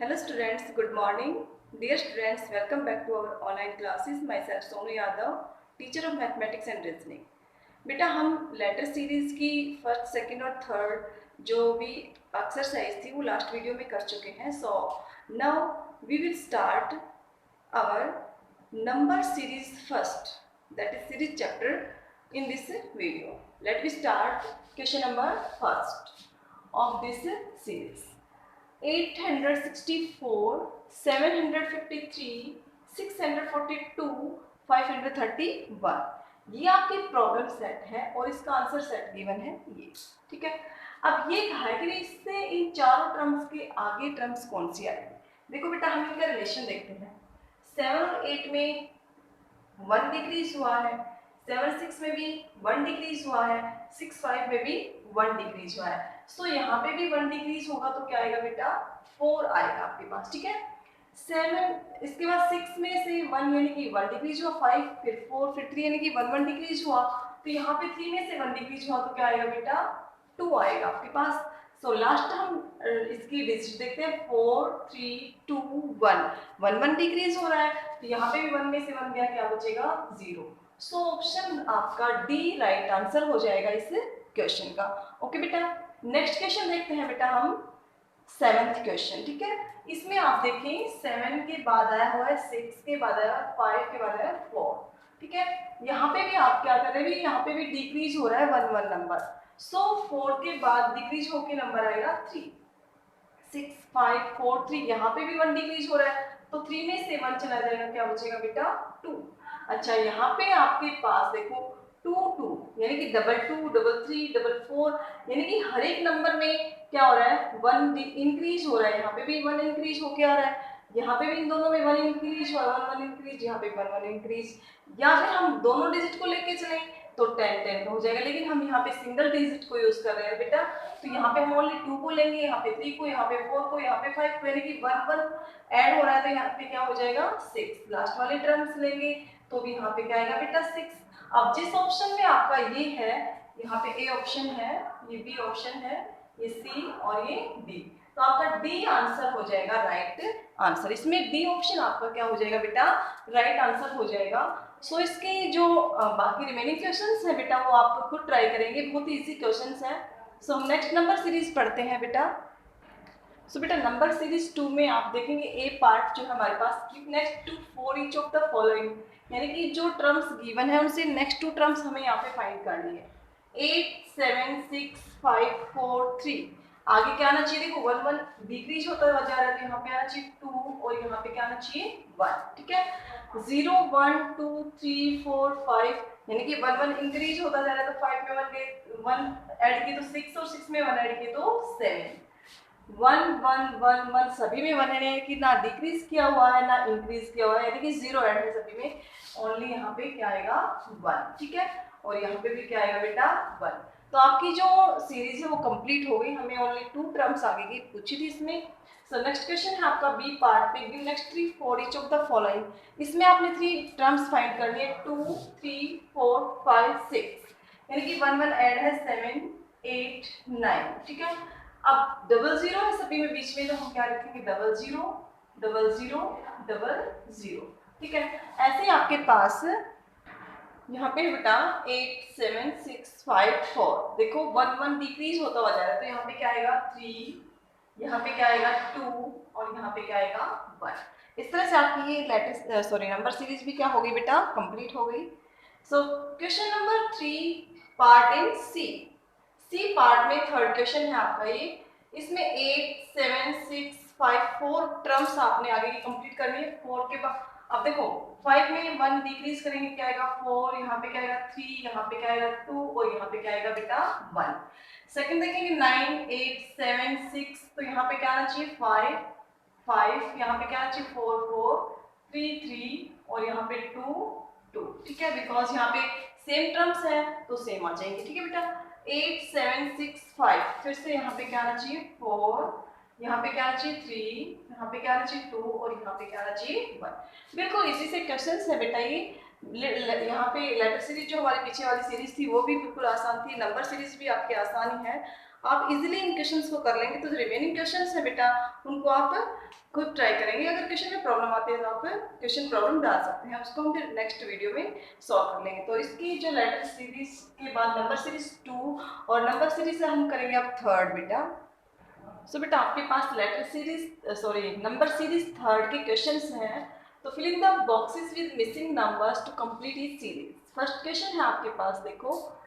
Hello students, good morning. Dear students, welcome back to our online classes. Myself Sonu Yadav, teacher of mathematics and reasoning. बेटा हम letter series की first, second और third जो भी exercise थी वो last video में कर चुके हैं. So now we will start our number series first, that is series chapter in this video. Let we start question number first of this series. 864, 753, 642, 531. ये आपकी प्रॉब्लम सेट है और इसका आंसर सेट गिवन है ये. ठीक है, अब ये कहा है कि इससे इन चारों टर्म्स के आगे टर्म्स कौन सी आएगी. देखो बेटा हम इनका रिलेशन देखते हैं. 7 और 8 में 1 डिक्रीज हुआ है, 7 6 में भी 1 डिक्रीज हुआ है, 6 5 में भी 1 डिक्रीज हुआ है. सो यहाँ पे भी 1 डिक्रीज होगा तो क्या आएगा बेटा 4 आएगा आपके पास. ठीक है, 7 इसके बाद 6 में से 1 यानी कि 1 डिक्रीज हुआ, 5 फिर 4 फिर 3 यानी कि 1 डिक्रीज हुआ. तो यहाँ पे 3 में से 1 डिक्रीज हुआ तो क्या आएगा बेटा 2 आएगा आपके पास. सो लास्ट हम इसकी डिजिट देखते हैं. 4 3 2 1 1 डिक्रीज हो रहा है तो यहाँ पे भी 1 में से 1 गया, क्या बचेगा 0. सो ऑप्शन आपका डी राइट आंसर हो जाएगा इस क्वेश्चन का. ओके बेटा, नेक्स्ट क्वेश्चन देखते हैं बेटा हम 7th क्वेश्चन. ठीक है, इसमें आप देखें 7 के बाद आया हुआ है, 6 के बाद आया है, 5 के बाद आया है 4. ठीक है, यहाँ पे भी आप क्या कर रहे हैं, यहाँ पे भी डिक्रीज हो रहा है 1 1 नंबर. सो 4 के बाद डिक्रीज होके नंबर आएगा 3. 6 5 4 3, यहाँ पे भी 1 डिक्रीज हो रहा है तो 3 में से 1 चला जाएगा, क्या बचेगा बेटा 2. अच्छा, यहाँ पे आपके पास देखो 2 2 यानी कि 2 2 3 3 4 यानी कि हर एक नंबर में क्या हो रहा है 1 इंक्रीज हो रहा है. यहाँ पे भी 1 इंक्रीज होके आ रहा है, यहाँ पे भी इन दोनों में 1 इंक्रीज हुआ, 1 1 इंक्रीज, यहाँ पे 1 1 इंक्रीज. या फिर हम दोनों डिजिट को लेके चले तो 10 10 हो जाएगा, लेकिन हम यहाँ पे सिंगल डिजिट को यूज कर रहे हैं बेटा. तो यहाँ पे हम ओनली 2 को लेंगे, यहाँ पे 3 को, यहाँ पे 4 को, यहाँ पे 5 को, यानी कि 1 1 ऐड हो रहा है तो यहाँ पे क्या हो जाएगा 6. लास्ट वाले टर्म्स लेंगे तो भी यहाँ पे क्या आएगा बेटा 6. अब जिस ऑप्शन में आपका ये है, यहाँ पे ए ऑप्शन है, ये बी ऑप्शन है, ये सी और ये डी, तो आपका डी आंसर हो जाएगा राइट आंसर. इसमें डी ऑप्शन आपका क्या हो जाएगा बेटा राइट आंसर हो जाएगा. सो इसके जो बाकी रिमेनिंग क्वेश्चंस है बेटा वो आप खुद ट्राई करेंगे, बहुत ही इजी क्वेश्चंस है. सो हम नेक्स्ट नंबर सीरीज पढ़ते हैं बेटा. सो बेटा नंबर सीरीज 2 में आप देखेंगे ए पार्ट जो है हमारे पास, keep next two for each of the following, यानी कि जो टर्म्स गिवन है उनसे नेक्स्ट 2 टर्म्स हमें यहाँ पे फाइंड करनी है. 8 7 6 5 4 3, आगे क्या आना चाहिए, देखो 1 1 डिक्रीज होता हुआ जा रहा है तो यहाँ पे आना चाहिए 2 और यहाँ पे क्या आना चाहिए 1. ठीक है, 0 1 2 3 4 5 यानी कि 1 1 इंक्रीज होता जा रहा है तो 5 में 1 ऐड किए तो 6 और 6 में 1 ऐड किए तो 7. 1 1 1 1 सभी में 1 है कि ना डिक्रीज किया हुआ है ना इंक्रीज किया हुआ है, यानी कि 0 ऐड है सभी में, ओनली यहाँ पे क्या आएगा 1. ठीक है, और यहाँ पे भी क्या आएगा बेटा 1. तो आपकी जो सीरीज है वो कंप्लीट हो गई, हमें ओनली 2 टर्म्स आगे की पूछी थी इसमें. सो नेक्स्ट क्वेश्चन है आपका बी पार्ट पे, give next 3 for each of the following. इसमें आपने 3 टर्म्स फाइंड करनी है, 2 3 4 5 6, यानी कि 1 1 ऐड है 7 8 9. ठीक है, अब 0 है सभी में बीच में तो हम क्या रखेंगे 0 0 0 0 0. ठीक है, ऐसे आपके पास यहाँ पे बेटा 8 7 6 5 4, देखो 1 1 डिक्रीज होता हुआ जा रहा है तो यहाँ पे क्या आएगा 3, यहाँ पे क्या आएगा 2 और यहाँ पे क्या आएगा 1. इस तरह से आपकी ये लेटेस्ट नंबर सीरीज भी क्या हो गई बेटा कंप्लीट हो गई. So question number 3 part in C. C part में थर्ड क्वेश्चन है आपका ये. इसमें 8 7 6 5 4 टर्म्स आपने आगे की कंप्लीट करनी है. 4 के बाद अब देखो 5 में 1 डिक्रीज करेंगे क्या आएगा 4, यहाँ पे क्या आएगा 3, यहाँ पे क्या आएगा 2 और यहाँ पे क्या आएगा बेटा 1. सेकंड देखेंगे 9 8 7 6, तो यहाँ पे क्या आना चाहिए 5 5, यहाँ पे क्या आना चाहिए 4 4 3 3 और यहाँ पे 2 2. ठीक है, बिकॉज यहाँ पे सेम टर्म्स है तो सेम आ जाएंगे. ठीक है बेटा, 8 7 6 5, फिर से यहाँ पे क्या आना चाहिए 4, यहाँ पे क्या आना चाहिए 3, यहाँ पे क्या आना चाहिए 2 और यहाँ पे क्या आना चाहिए 1. बिल्कुल इसी से क्वेश्चंस है बेटा ये. यहाँ पे लेटर सीरीज जो हमारी पीछे वाली सीरीज थी वो भी बिल्कुल आसान थी, नंबर सीरीज भी आपकी आसान ही है. आप इजीली इन क्वेश्चंस को कर लेंगे। तो जो रिमेनिंग क्वेश्चंस है बेटा उनको आप खुद ट्राई करेंगे। अगर क्वेश्चन में प्रॉब्लम आती है तो आप क्वेश्चन प्रॉब्लम डाल सकते हैं, उसको हम फिर नेक्स्ट वीडियो में सॉल्व कर लेंगे। तो इसकी जो लेटर सीरीज के बाद नंबर सीरीज 2 और नंबर सीरीज से हम करेंगे अब थर्ड बेटा। सो बेटा आपके पास letter series number series third के क्वेश्चंस हैं। तो fill in the boxes with missing numbers to complete each series. First question है आपके पास, देखो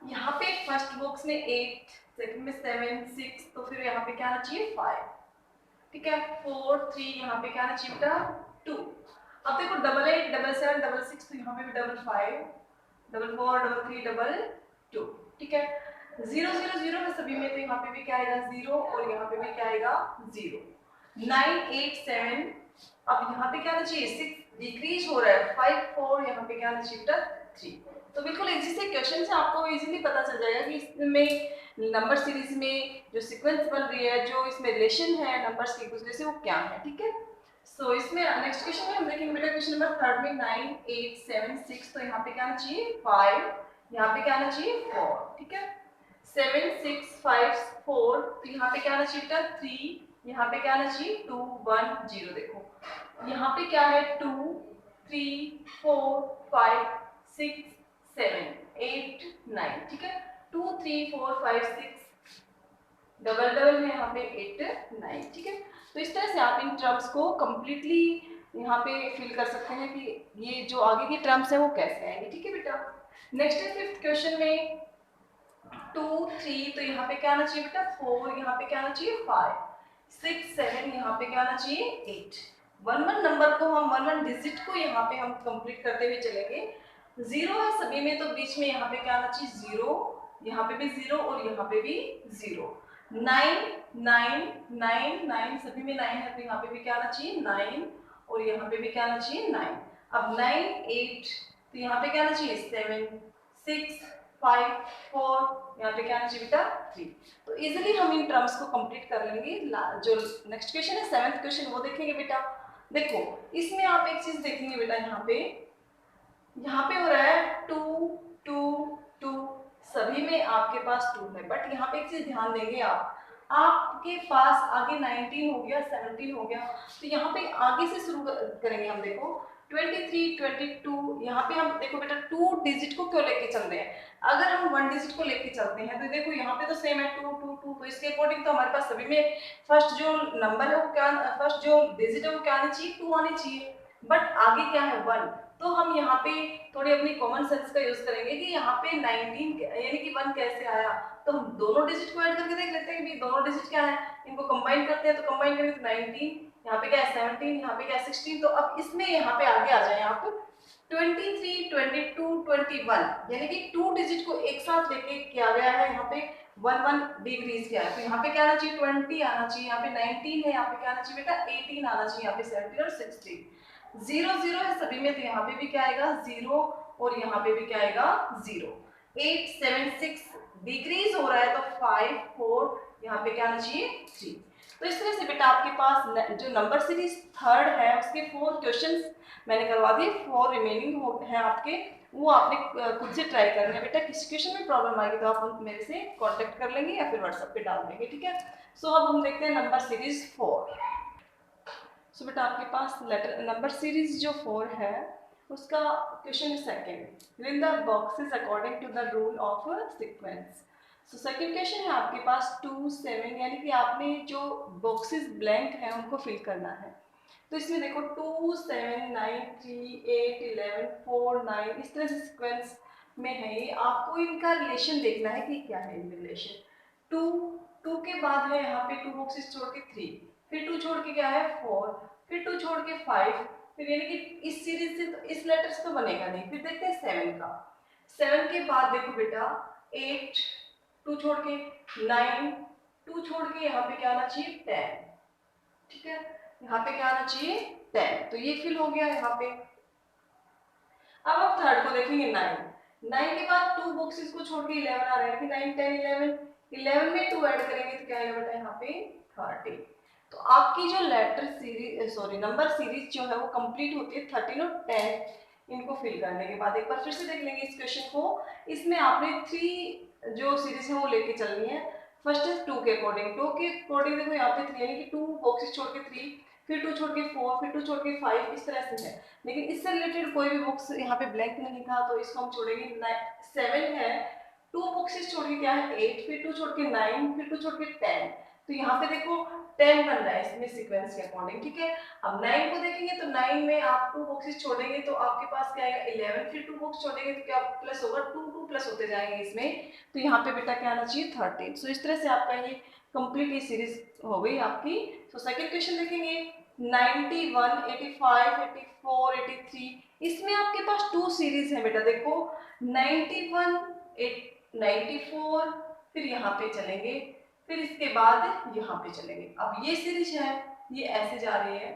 यहाँ पे फर्स्ट बॉक्स में 8, सेकंड में 7, 6, तो फिर यहाँ पे क्या आना चाहिए 5, ठीक है। 4, 3, यहाँ पे क्या आना चाहिए बेटा 2। अब देखो 8, 8, 7, 6, तो यहाँ पे भी 5, 4, 4, 3, 2, ठीक है। 0, 0, 0 है सभी में, तो यहाँ पे भी क्या आएगा 0 और यहाँ पे भी क्या आएगा 0। 9, 8, 7, अब यहाँ पे क्या आना चाहिए 6, डिक्रीज हो रहा है 5, 4, यहाँ पे क्या आना चाहिए बेटा 3। तो बिल्कुल इजी से क्वेश्चन से आपको इजीली पता चल जाएगा कि इसमें नंबर सीरीज में जो सीक्वेंस बन रही है, जो इसमें रिलेशन है नंबर्स के एक दूसरे से, वो क्या है, ठीक है। सो इसमें नेक्स्ट क्वेश्चन में हम देखेंगे बेटा क्वेश्चन नंबर थर्ड में 9, 8, 7, 6, तो यहाँ पे क्या आना चाहिए 5, यहाँ पे क्या आना चाहिए 4, ठीक है। 7, 6, 5, 4, तो यहाँ पे क्या आना चाहिए बेटा 3, यहाँ पे क्या आना चाहिए 2, 1, 0। देखो यहाँ पे क्या है 2, 3, 4, 5, 6, 7, 8, 9, ठीक है। 2, 3, 4, 5, 6, डबल डबल में यहाँ पे 8, 9, ठीक है। तो इस तरह से आप इन टर्म्स को कंप्लीटली यहाँ पे फिल कर सकते हैं कि ये जो आगे के टर्म्स है वो कैसे आएंगे, ठीक है बेटा। नेक्स्ट है फिफ्थ क्वेश्चन में 2, 3, तो यहाँ पे क्या आना चाहिए बेटा 4, यहाँ पे क्या आना चाहिए 5, 6, 7, यहाँ पे क्या आना चाहिए 8। 1, 1 नंबर को हम 1, 1 डिजिट को यहाँ पे हम कंप्लीट करते हुए चलेंगे। 0 है सभी में, तो बीच में यहाँ पे क्या आना चाहिए 0, यहाँ पे भी 0 और यहाँ पे भी 0। 9, 9, 9, 9, सभी में 9 है, तो यहाँ पे भी क्या आना चाहिए 9 और यहाँ पे भी क्या आना चाहिए 9। अब 9, 8, तो यहाँ पे क्या आना चाहिए 7, 6, 5, 4, यहाँ पे क्या आना चाहिए बेटा 3। तो इजीली हम इन टर्म्स को कंप्लीट कर लेंगे। जो नेक्स्ट क्वेश्चन है सेवेंथ क्वेश्चन, वो देखेंगे बेटा। देखो इसमें आप एक चीज देखेंगे बेटा, यहाँ पे हो रहा है 2, 2, 2, सभी में आपके पास 2 है, बट यहाँ पे एक चीज ध्यान देंगे आपके पास आगे 19 हो गया, 17 हो गया, तो यहाँ पे आगे से शुरू करेंगे हम। देखो 23, 22, यहाँ पे हम देखो बेटा 2 डिजिट को क्यों लेके चल रहे हैं। अगर हम 1 डिजिट को लेके चलते हैं तो देखो यहाँ पे तो सेम है 2, 2, 2, तो इसके अकॉर्डिंग तो हमारे पास सभी में फर्स्ट जो नंबर है वो क्या, फर्स्ट जो डिजिट है वो क्या आनी चाहिए 2 आनी चाहिए, बट आगे क्या है 1। तो हम यहाँ पे थोड़ी अपनी कॉमन सेंस का यूज करेंगे कि यहाँ पे 19 यानी कि 1 कैसे आया, तो हम दोनों डिजिट को ऐड करके देख लेते हैं कि दोनों डिजिट क्या है, इनको कंबाइन करते हैं। तो कंबाइन करेंगे तो 19, यहाँ पे क्या है 17, यहाँ पे क्या है 16। तो अब इसमें यहाँ पे आगे आ जाए आप 23, 22, 21, यानी कि 2 डिजिट को एक साथ लेके किया गया है। यहाँ पे 1, 1 डिक्रीज किया है, तो यहाँ पे क्या आना चाहिए 20 आना चाहिए, यहाँ पे 19 है, यहाँ पे क्या आना चाहिए बेटा 18 आना चाहिए, यहाँ पे 17 और 16। 0, 0 है सभी में, तो यहाँ पे भी क्या आएगा 0 और यहाँ पे भी क्या आएगा 0। 8, 7, 6 डिक्रीज हो रहा है, तो 5, 4, यहाँ पे क्या आना चाहिए 3। तो इस तरह से बेटा आपके पास जो नंबर सीरीज थर्ड है उसके 4 क्वेश्चंस मैंने करवा दिए, 4 रिमेनिंग है आपके, वो आपने खुद से ट्राई करना है बेटा। किसी क्वेश्चन में प्रॉब्लम आएगी तो आप मेरे से कांटेक्ट कर लेंगे या फिर व्हाट्सएप पे डाल देंगे, ठीक है। सो अब हम देखते हैं नंबर सीरीज 4। सो बेटा आपके पास लेटर नंबर सीरीज जो 4 है उसका question second, fill in the boxes according to the rule of sequence. So second question है आपके पास 2, 7, यानी कि आपने जो बॉक्सेस ब्लैंक हैं उनको फिल करना है। तो इसमें देखो 2, 7, 9, 3, 8, 11, 4, 9, इस तरह से सीक्वेंस में है ये। आपको इनका रिलेशन देखना है कि क्या है इनमें रिलेशन। 2 के बाद है यहाँ पे 2 बॉक्सेस छोड़ के 3, फिर 2 छोड़ के क्या है 4, फिर 2 छोड़ के 5, फिर यानी कि इस सीरीज से तो इस लेटर से तो बनेगा नहीं। फिर देखते हैं 7 का। 7 के बाद देखो बेटा 8, 2 छोड़ के 9, 2 छोड़ के यहाँ पे क्या आना चाहिए 10, ठीक है। यहाँ पे क्या आना चाहिए 10, तो ये फिल हो गया यहाँ पे। अब आप थर्ड को देखेंगे 9, 9 के बाद 2 बॉक्सेस को छोड़ के 11 आ रहा है कि 9, 10, 11, 11 में 2 ऐड करेंगे तो क्या आएगा बेटा यहाँ पे 30। तो आपकी जो लेटर सीरीज नंबर सीरीज जो है वो कंप्लीट होती है 13 और 10 इनको फिल करने के बाद। एक बार फिर से देख लेंगे इस क्वेश्चन को। इसमें आपने 3 जो सीरीज है वो लेके चलनी है। फर्स्ट है 2 के अकॉर्डिंग, 2 के अकॉर्डिंग देखो यहाँ पे 3 यानी कि 2 बॉक्सेस छोड़ के 3, फिर 2 छोड़ के 4, फिर 2 छोड़ के 5, इस तरह से है। लेकिन इससे रिलेटेड कोई भी बॉक्स यहाँ पे ब्लैंक नहीं था, तो इसको हम छोड़ेंगे। 7 है, 2 बॉक्सेस छोड़ के क्या है 8, फिर 2 छोड़ के 9, फिर 2 छोड़ के 10। तो यहाँ पे देखो 10 बन रहा है इसमें सीक्वेंस के अकॉर्डिंग, ठीक है। अब 9 को देखेंगे तो 9 में आप 2 बॉक्सेस छोड़ेंगे तो आपके पास क्या आएगा 11, फिर 2 बॉक्स छोड़ेंगे तो क्या प्लस होगा 2, 2 प्लस होते जाएंगे इसमें, तो यहाँ पे बेटा क्या आना चाहिए 13। सो इस तरह से आपका ये कंप्लीट ये सीरीज हो गई आपकी। तो सेकंड क्वेश्चन देखेंगे 91, 85, 84, 83, इसमें आपके पास 2 सीरीज है बेटा, देखो 91, 94, फिर यहाँ पे चलेंगे, फिर इसके बाद यहाँ पे चलेंगे। अब ये सीरीज है, ये ऐसे जा रही है,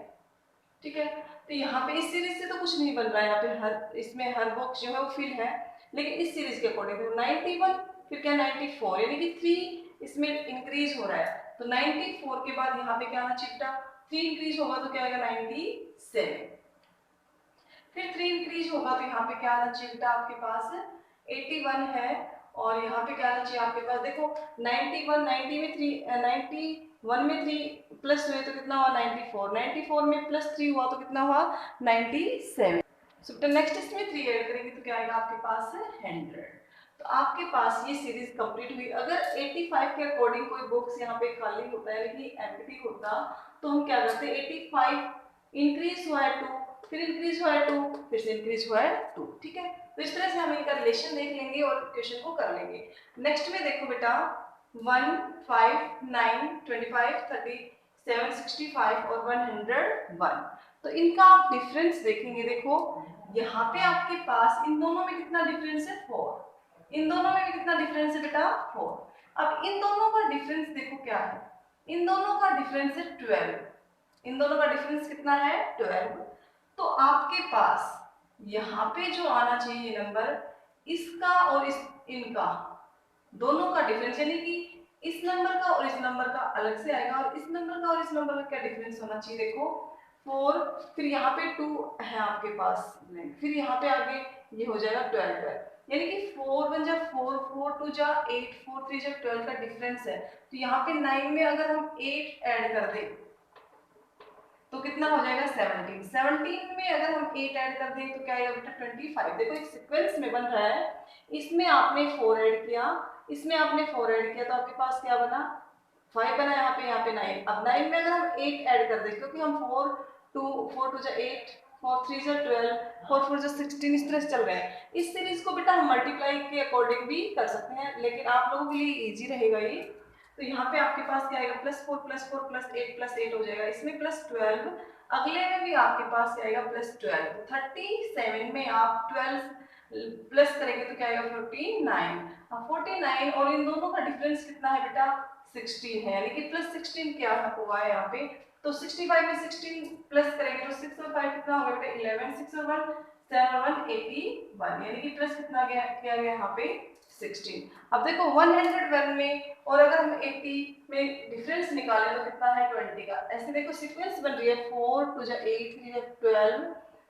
ठीक है। तो यहाँ पे इस सीरीज से तो कुछ नहीं बन रहा है, यहाँ पे हर इसमें हर बॉक्स जो है वो फिल है, लेकिन इस सीरीज के अकॉर्डिंग तो 91, फिर क्या 94, यानी कि 3 इसमें इंक्रीज हो रहा है। तो 94 के बाद यहाँ पे क्या आना चाहिए बेटा, 3 इंक्रीज होगा तो क्या आएगा 97, फिर 3 इंक्रीज होगा तो यहाँ पे क्या आना चाहिए बेटा आपके पास 81 है, और यहाँ पे क्या आना चाहिए आपके पास, देखो 91, 90 में 3, 91 में 3 प्लस हुए तो कितना हुआ 94, 94 में प्लस 3 हुआ तो कितना हुआ 97। सो नेक्स्ट इसमें 3 ऐड करेंगे तो क्या आएगा आपके पास 100। तो आपके पास ये सीरीज कंप्लीट हुई। अगर 85 के अकॉर्डिंग कोई बॉक्स यहाँ पे खाली होता है लेकिन एम्प्टी होता, तो हम क्या करते 85 इंक्रीज हुआ है 2, फिर इंक्रीज हुआ है 2, फिर से इंक्रीज हुआ है 2, ठीक है। तो इस तरह से हम इनका रिलेशन देख लेंगे और क्वेश्चन को कर लेंगे। नेक्स्ट में देखो बेटा 1, 5, 9, 25, 30, 7, 65 और 101। तो इनका आप डिफरेंस देखेंगे, देखो यहाँ पे आपके पास इन दोनों में कितना डिफरेंस है 4, इन दोनों में भी कितना डिफरेंस है बेटा 4। अब इन दोनों का डिफरेंस देखो क्या है, इन दोनों का डिफरेंस है 12, इन दोनों का डिफरेंस कितना है 12। तो आपके पास यहाँ पे जो आना चाहिए नंबर, इसका और इनका दोनों का डिफरेंस, यानी कि इस नंबर का और इस नंबर का अलग से आएगा, और इस नंबर का और इस नंबर का क्या डिफरेंस होना चाहिए, देखो 4, फिर यहाँ पे 2 है आपके पास, फिर यहाँ पे आगे ये हो जाएगा 12, 12, यानी कि 4 1 जा 4, 4 2 जा 8, 4 3 जा 12 का डिफरेंस है। तो यहाँ पे 9 में अगर हम 8 ऐड कर दें तो कितना हो जाएगा 17, 17 में अगर हम 8 ऐड कर दें तो क्या आएगा बेटा 25। देखो एक सीक्वेंस में बन रहा है, इसमें आपने 4 ऐड किया, इसमें आपने 4 ऐड किया, तो आपके पास क्या बना 5 बना, यहाँ पे 9। अब 9 में अगर हम 8 ऐड कर दें, क्योंकि हम 4 2 जा 8, 4 3 जा 12, 4 4 जा 16, इस तरह से चल रहे हैं। इस सीरीज को बेटा हम मल्टीप्लाई के अकॉर्डिंग भी कर सकते हैं, लेकिन आप लोगों के लिए इजी रहेगा ये। तो यहाँ पे आपके पास क्या आएगा +4 +4 +8 +8 हो जाएगा, इसमें +12, अगले में भी आपके पास क्या आएगा +12। 37 में आप 12 प्लस करेंगे तो क्या आएगा 49। अब 49 और इन दोनों का डिफरेंस कितना है बेटा 16 है, यानी कि +16 क्या हुआ है यहाँ पे। तो 65 में 16 प्लस करेंगे तो 6 और 5 कितना होगा बेटा 11, 6 और 1 7 और 1 81, यानी कि प्लस कितना गया क्या गया यहाँ पे 16। अब देखो 101 में और अगर हम 80 में डिफरेंस निकालें तो कितना है 20 का। ऐसे देखो सीक्वेंस बन रही है 4 2 जा 8, 3 जा 12,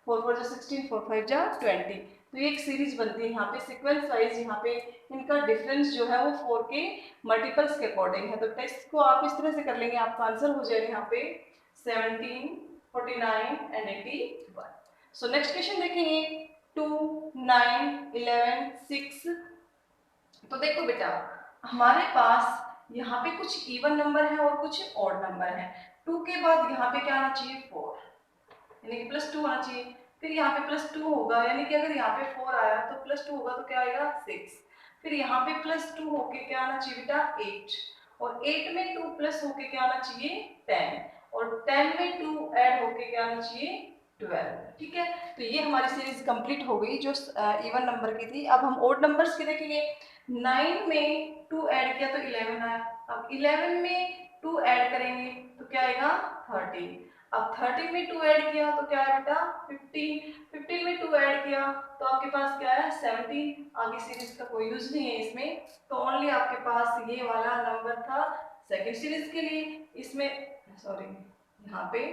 4 4 जा 16, 4 5 जा 20। तो ये एक सीरीज बनती है यहाँ पे सीक्वेंस वाइज, यहाँ पे इनका डिफरेंस जो है वो 4 के मल्टीपल्स के अकॉर्डिंग है। तो टेस्ट को आप इस तरह से कर लेंगे, आपका आंसर हो जाएगा यहाँ पे 17, 49 एंड 81। सो नेक्स्ट क्वेश्चन देखेंगे 2, 9, 11, 6। तो देखो बेटा हमारे पास यहाँ पे कुछ इवन नंबर है और कुछ ऑड नंबर है। 2 के बाद यहाँ पे क्या आना चाहिए 4, यानी कि +2 होना चाहिए, फिर यहाँ पे +2 होगा, यानी कि अगर यहाँ पे 4 आया तो +2 होगा तो क्या आएगा 6, फिर यहाँ पे +2 होके क्या आना चाहिए बेटा 8, और 8 में 2 प्लस होके क्या आना चाहिए 10, और 10 में 2 ऐड होके क्या आना चाहिए 12, ठीक है। तो ये हमारी सीरीज कंप्लीट हो गई जो इवन नंबर की थी। अब हम ऑड नंबर्स की देखेंगे। 9 में 2 ऐड किया तो 11 आया, अब 11 में 2 ऐड करेंगे तो क्या आएगा 13, अब 13 में 2 ऐड किया तो क्या है बेटा 15, 15 में 2 ऐड किया तो आपके पास क्या है 17। आगे सीरीज का कोई यूज नहीं है इसमें, तो ओनली आपके पास ये वाला नंबर था सेकंड सीरीज के लिए, इसमें सॉरी यहाँ पे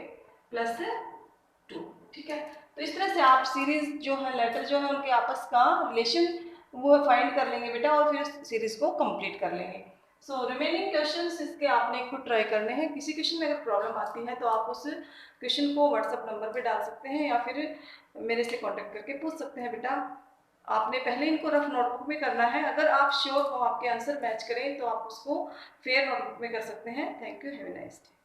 +2, ठीक है। तो इस तरह से आप सीरीज जो है लेटर जो है उनके आपस का रिलेशन वो फाइंड कर लेंगे बेटा, और फिर सीरीज को कंप्लीट कर लेंगे। सो रिमेनिंग क्वेश्चंस इसके आपने खुद ट्राई करने हैं। किसी क्वेश्चन में अगर प्रॉब्लम आती है तो आप उस क्वेश्चन को व्हाट्सएप नंबर पे डाल सकते हैं या फिर मेरे से कांटेक्ट करके पूछ सकते हैं। बेटा आपने पहले इनको रफ नोटबुक में करना है, अगर आप श्योर हो आपके आंसर मैच करें तो आप उसको फेयर नोटबुक में कर सकते हैं। Thank you, have a nice day.